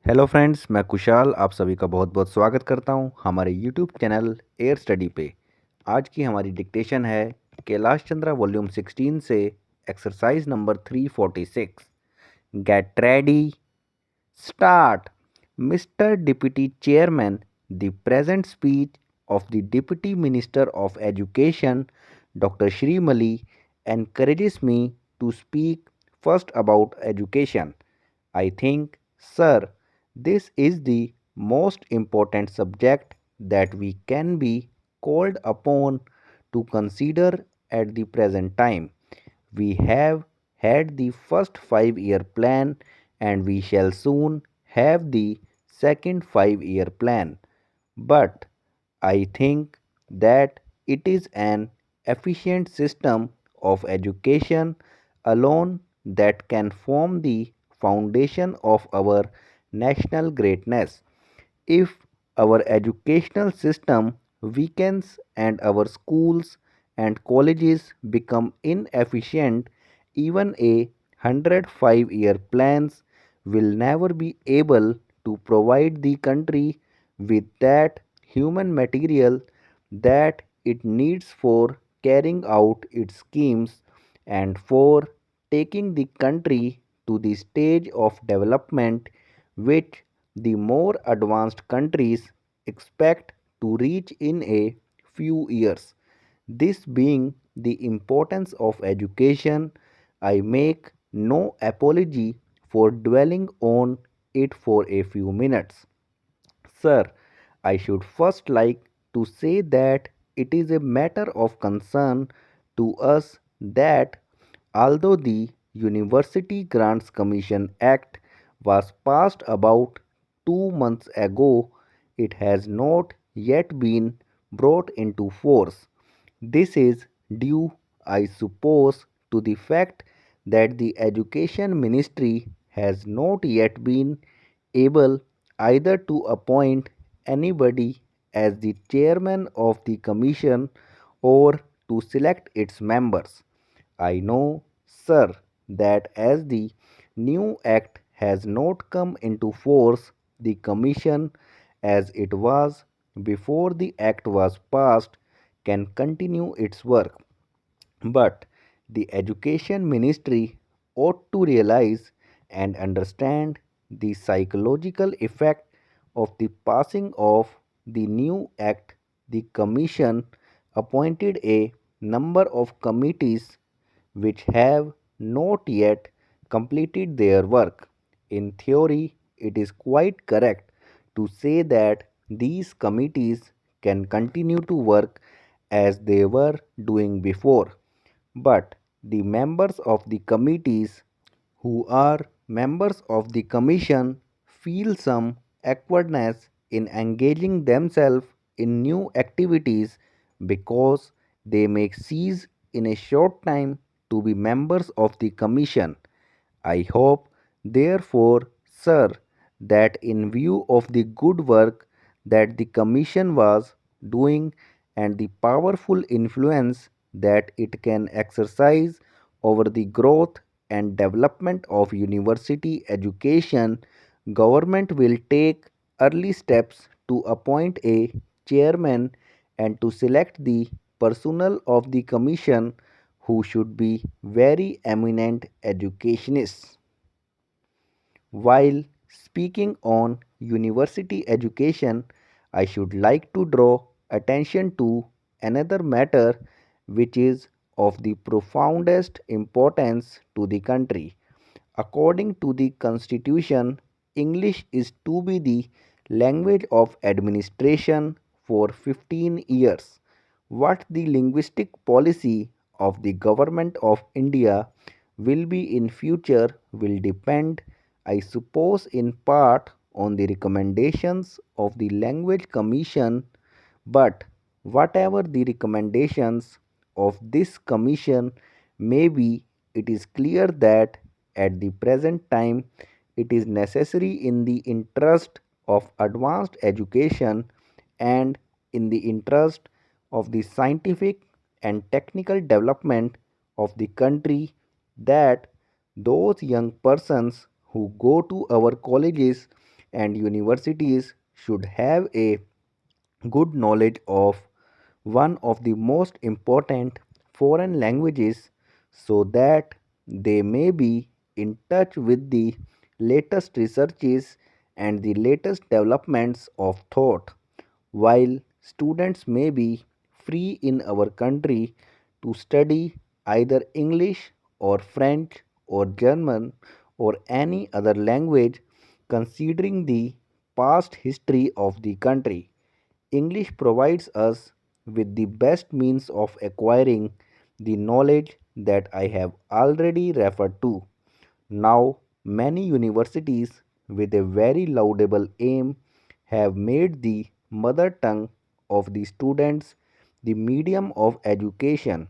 Hello friends, मैं कुशाल आप सभी का बहुत बहुत स्वागत करता हूं हमारे यूट्यूब चैनल एयर स्टडी पे। आज की हमारी डिक्टेशन है कैलाश चंद्रा वॉल्यूम 16 से exercise number 346। Get ready, start. Mister deputy chairman, the present speech of the Deputy Minister of Education, Dr. Shrimali, encourages me to speak first about education. I think, sir, this is the most important subject that we can be called upon to consider at the present time. We have had the first 5-year plan and we shall soon have the second 5-year plan. But I think that it is an efficient system of education alone that can form the foundation of our national greatness. If our educational system weakens and our schools and colleges become inefficient, even 105-year plans will never be able to provide the country with that human material that it needs for carrying out its schemes and for taking the country to the stage of development which the more advanced countries expect to reach in a few years. This being the importance of education, I make no apology for dwelling on it for a few minutes. Sir, I should first like to say that it is a matter of concern to us that although the University Grants Commission Act was passed about 2 months ago, it has not yet been brought into force. This is due, I suppose, to the fact that the Education Ministry has not yet been able either to appoint anybody as the chairman of the commission or to select its members. I know, sir, that as the new act has not come into force, the commission, as it was before the act was passed, can continue its work. But the Education Ministry ought to realize and understand the psychological effect of the passing of the new act. The Commission appointed a number of committees which have not yet completed their work. In theory, it is quite correct to say that these committees can continue to work as they were doing before. But the members of the committees who are members of the commission feel some awkwardness in engaging themselves in new activities because they may cease in a short time to be members of the commission. I hope, therefore, sir, that in view of the good work that the Commission was doing and the powerful influence that it can exercise over the growth and development of university education, government will take early steps to appoint a chairman and to select the personnel of the commission who should be very eminent educationists. While speaking on university education, I should like to draw attention to another matter which is of the profoundest importance to the country. According to the Constitution, English is to be the language of administration for 15 years. What the linguistic policy of the Government of India will be in future will depend, I suppose, in part on the recommendations of the Language Commission, but whatever the recommendations of this commission may be, it is clear that at the present time it is necessary in the interest of advanced education and in the interest of the scientific and technical development of the country that those young persons who go to our colleges and universities should have a good knowledge of one of the most important foreign languages so that they may be in touch with the latest researches and the latest developments of thought. While students may be free in our country to study either English or French or German or any other language, considering the past history of the country, English provides us with the best means of acquiring the knowledge that I have already referred to. Now, many universities with a very laudable aim have made the mother tongue of the students the medium of education.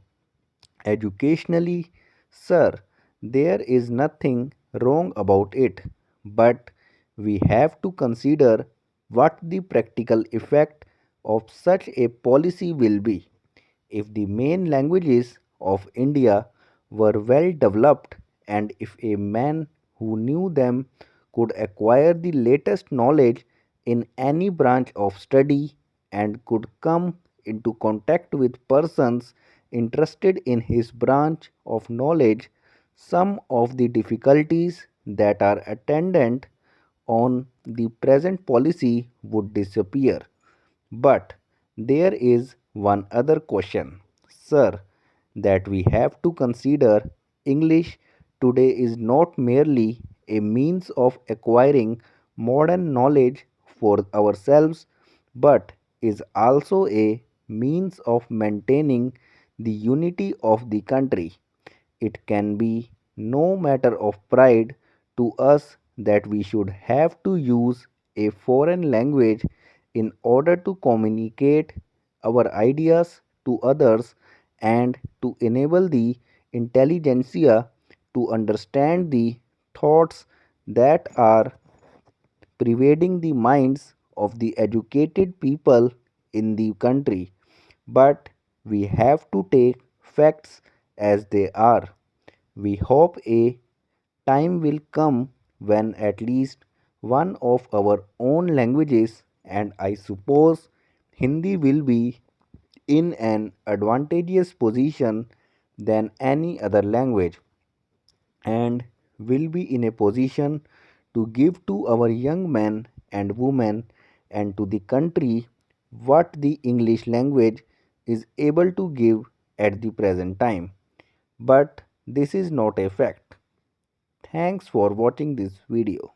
Educationally, sir, there is nothing wrong about it, but we have to consider what the practical effect of such a policy will be. If the main languages of India were well developed and if a man who knew them could acquire the latest knowledge in any branch of study and could come into contact with persons interested in his branch of knowledge, some of the difficulties that are attendant on the present policy would disappear. But there is one other question, sir, that we have to consider. English today is not merely a means of acquiring modern knowledge for ourselves, but is also a means of maintaining the unity of the country. It can be no matter of pride to us that we should have to use a foreign language in order to communicate our ideas to others and to enable the intelligentsia to understand the thoughts that are pervading the minds of the educated people in the country. But we have to take facts as they are. We hope a time will come when at least one of our own languages, and I suppose Hindi, will be in an advantageous position than any other language and will be in a position to give to our young men and women and to the country what the English language is able to give at the present time. But this is not a fact. Thanks for watching this video.